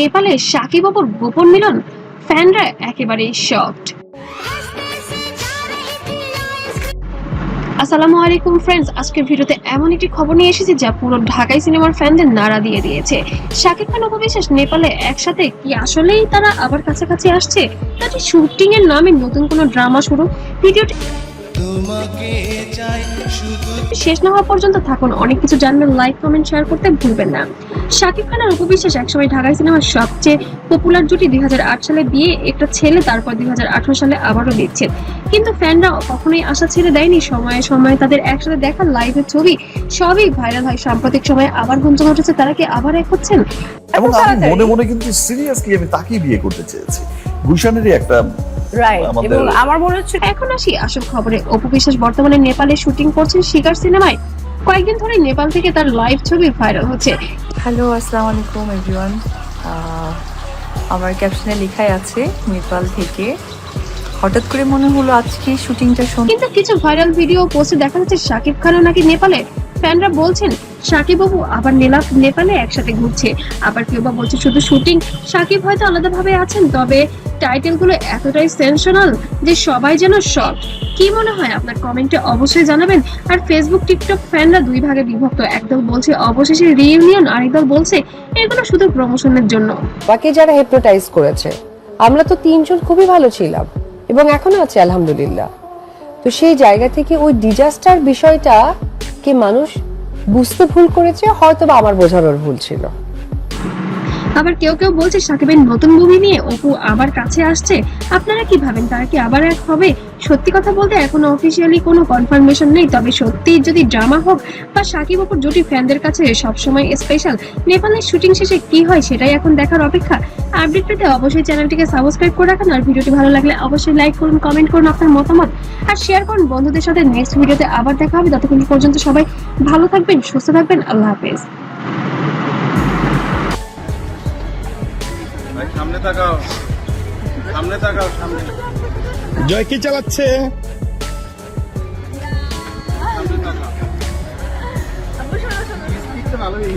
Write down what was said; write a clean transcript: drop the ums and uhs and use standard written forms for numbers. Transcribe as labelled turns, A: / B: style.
A: নেপালে শাকিব অপুর গোপন মিলন, ফ্যানরা একেবারেই শকড। আসসালামু আলাইকুম ফ্রেন্ডস, আজকের ভিডিওতে এমন একটি খবর নিয়ে এসেছি যা পুরো ঢাকাই সিনেমার ফ্যানদের নাড়া দিয়ে দিয়েছে। শাকিব খান অপু বিশ্বাস নেপালে একসাথে, কি আসলেই তারা আবার কাছাকাছি আসছে, নাকি শুটিং এর নামে নতুন কোনো ড্রামা শুরু? ভিডিওটি শেষ না হওয়া পর্যন্ত থাকুন, অনেক কিছু জানবেন। লাইক, কমেন্ট, শেয়ার করতে ভুলবেন না। শাকিব খান আর অপু বিশ্বাস একসময় ঢাকাই সিনেমার সবচেয়ে পপুলার জুটি। 2008 সালে বিয়ে, একটা ছেলে, তারপর 2018 সালে আবারও দিচ্ছেন। কিন্তু ফ্যানরা কখনোই আশা ছেড়ে দেয়নি। সময়ে সময়ে তাদের একসাথে দেখা লাইভের ছবি সবই ভাইরাল হয়। সাম্প্রতিক সময়ে আবার গুঞ্জন উঠেছে তারা কি আবার এক হচ্ছেন।
B: এবং আমি মনে মনে কিন্তু সিরিয়াসলি আমি তাকেই বিয়ে করতে চেয়েছি। গুলশানেরই একটা
C: এবং আমার মনে হচ্ছে।
A: এখন আসি আসল খবরে। অপু বিশ্বাস বর্তমানে নেপালে শুটিং করছেন শিকার সিনেমায়। কয়েকদিন ধরে নেপাল থেকে তার লাইভ ছবি ভাইরাল হচ্ছে।
C: হ্যালো, আসসালামু আলাইকুম এভরিওয়ান। আমার ক্যাপশনে লেখাই আছে নেপাল থেকে। হঠাৎ করে মনে হলো আজকে শুটিংটা
A: কিন্তু কিছু ভাইরাল ভিডিও পোস্টে দেখা যাচ্ছে শাকিব খানও নাকি নেপালে। ফ্যানরা বলছেন শাকিব বাবু আবার নেপালে একসাথে ঘুরছে, আবার কেউ বা বলছে শুধু শুটিং। শাকিব হয়তো আলাদাভাবে আছেন, তবে টাইটেলগুলো এতটাই সেন্সেশনাল যে সবাই যেন শক। কি মনে হয় আপনার, কমেন্টে অবশ্যই জানাবেন। আর ফেসবুক, টিকটক ফ্যানরা দুই ভাগে বিভক্ত। একদল বলছে অবশেষে রিইউনিয়ন, আরেকদল বলছে এগুলো শুধু প্রমোশনের জন্য।
D: বাকি যারা হিপনোটাইজ করেছে, আমরা তো তিনজন খুবই ভালো ছিলাম এবং এখনো আছে আলহামদুলিল্লাহ। তো সেই জায়গা থেকে ওই ডিজাস্টার বিষয়টা কে মানুষ বুঝতে ভুল করেছে, হয়তো বা আমার বোঝানোর ভুল ছিল।
A: আবার কেউ কেউ বলছে শাকিবের নতুন মুভি নিয়ে অপু আবার কাছে আসছে। আপনারা কি ভাবেন, তারা কি আবার এক হবে? সত্যি কথা বলতে এখনো অফিসিয়ালি কোনো কনফার্মেশন নেই, তবে সত্যি যদি ড্রামা হোক বা শাকিব অপুর জুটি ফ্যানদের কাছে সবসময় স্পেশাল। নেপালের শুটিং শেষে কি হয় সেটাই এখন দেখার অপেক্ষা। আপডেট পেতে অবশ্যই চ্যানেলটিকে সাবস্ক্রাইব করে রাখুন। আর ভিডিওটি ভালো লাগলে অবশ্যই লাইক করুন, কমেন্ট করুন আপনার মতামত, আর শেয়ার করুন বন্ধুদের সাথে। নেক্সট ভিডিওতে আবার দেখা হবে। ততক্ষণ পর্যন্ত সবাই ভালো থাকবেন, সুস্থ থাকবেন। আল্লাহ হাফেজ।
E: সামনে তাকাও, সামনে তাকাও, সামনে।
F: জয় কি চালাচ্ছে?
E: সামনে তাকাও। ভালোই